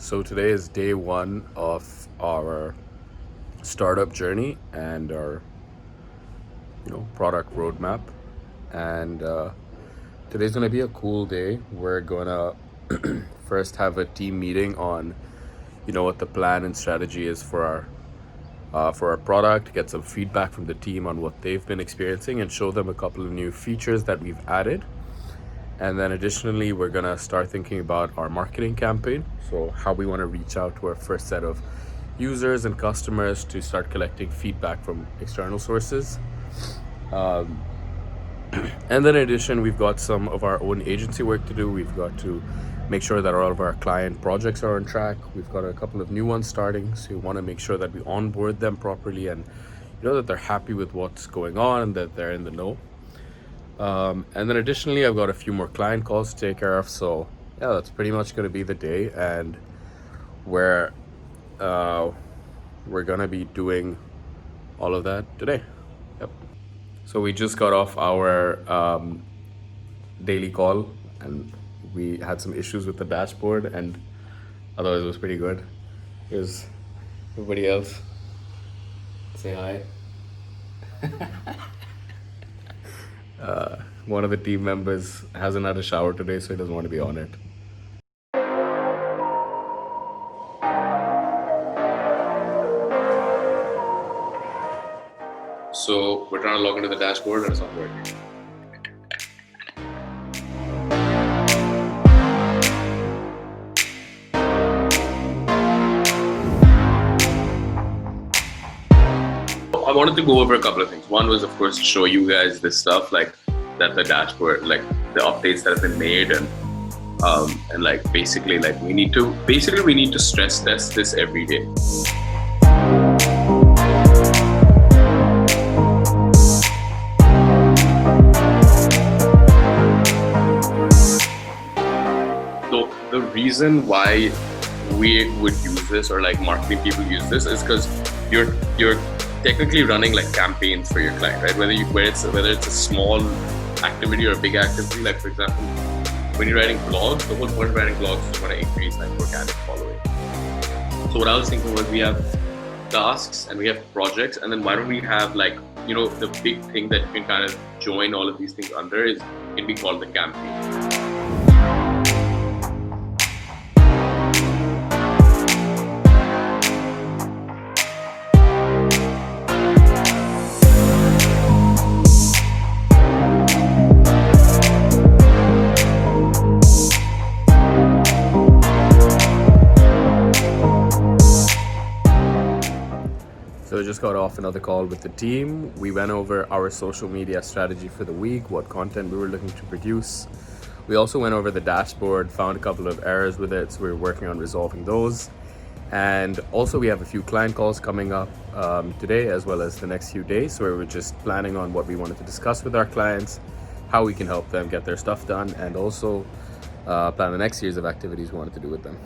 So today is day one of our startup journey and our product roadmap. And today's gonna be a cool day. We're gonna first have a team meeting on what the plan and strategy is for our product, get some feedback from the team on what they've been experiencing, and show them a couple of new features that we've added. And then additionally, we're gonna start thinking about our marketing campaign. So how we want to reach out to our first set of users and customers to start collecting feedback from external sources. And then in addition, we've got some of our own agency work to do. We've got to make sure that all of our client projects are on track. We've got a couple of new ones starting, so we want to make sure that we onboard them properly and that they're happy with what's going on and that they're in the know. And then additionally, I've got a few more client calls to take care of. So yeah, that's pretty much going to be the day, and we're we're gonna be doing all of that today. Yep. So we just got off our daily call, and we had some issues with the dashboard, and otherwise it was pretty good. Here's everybody else. Say hi. One of the team members hasn't had a shower today, so he doesn't want to be on it. So we're trying to log into the dashboard and it's not working. I wanted to go over a couple of things. One was, of course, to show you guys this stuff, like that the dashboard, like the updates that have been made, and like basically we need to stress test this every day. So the reason why we would use this, or like marketing people use this, is because you're technically running like campaigns for your client, right? Whether it's a small activity or a big activity. Like for example, when you're writing blogs, the whole point of writing blogs is you want to increase like organic following. So what I was thinking was, we have tasks and we have projects, and then why don't we have like the big thing that you can kind of join all of these things under can be called the campaign. So I just got off another call with the team. We went over our social media strategy for the week, what content we were looking to produce. We also went over the dashboard, found a couple of errors with it, so we're working on resolving those. And also we have a few client calls coming up today, as well as the next few days, where we're just planning on what we wanted to discuss with our clients, how we can help them get their stuff done, and also plan the next series of activities we wanted to do with them.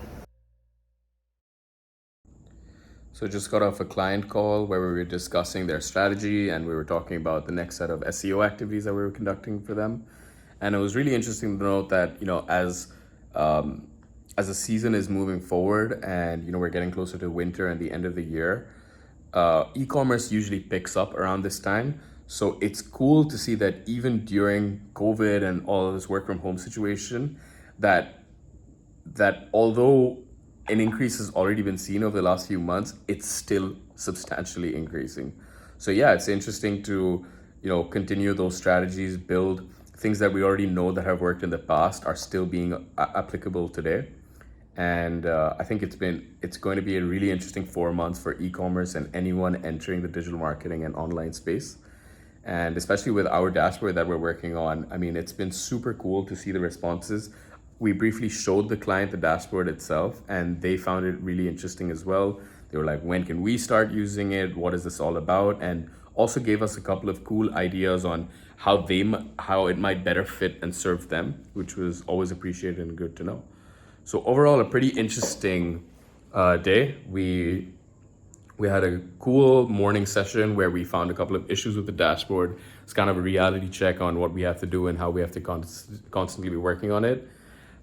So just got off a client call where we were discussing their strategy, and we were talking about the next set of SEO activities that we were conducting for them. And it was really interesting to note that as the season is moving forward, and we're getting closer to winter and the end of the year, e-commerce usually picks up around this time. So it's cool to see that even during COVID and all of this work from home situation, that although an increase has already been seen over the last few months, it's still substantially increasing. So yeah, it's interesting to continue those strategies, build things that we already know that have worked in the past are still being applicable today. And I think it's going to be a really interesting 4 months for e-commerce and anyone entering the digital marketing and online space. And especially with our dashboard that we're working on, I mean, it's been super cool to see the responses. We briefly showed the client the dashboard itself, and they found it really interesting as well. They were like, when can we start using it? What is this all about? And also gave us a couple of cool ideas on how it might better fit and serve them, which was always appreciated and good to know. So overall, a pretty interesting day. We had a cool morning session where we found a couple of issues with the dashboard. It's kind of a reality check on what we have to do and how we have to constantly be working on it.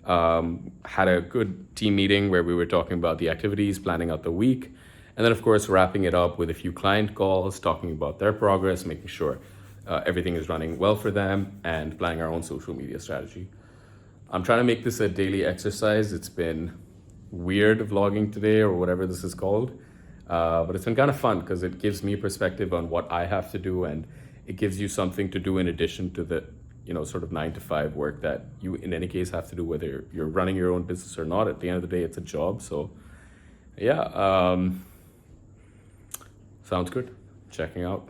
Had a good team meeting where we were talking about the activities, planning out the week, and then of course wrapping it up with a few client calls, talking about their progress, making sure everything is running well for them, and planning our own social media strategy. I'm trying to make this a daily exercise. It's been weird vlogging today or whatever this is called, but it's been kind of fun because it gives me perspective on what I have to do, and it gives you something to do in addition to the sort of 9 to 5 work that you in any case have to do, whether you're running your own business or not. At the end of the day, it's a job. So yeah, sounds good. Checking out.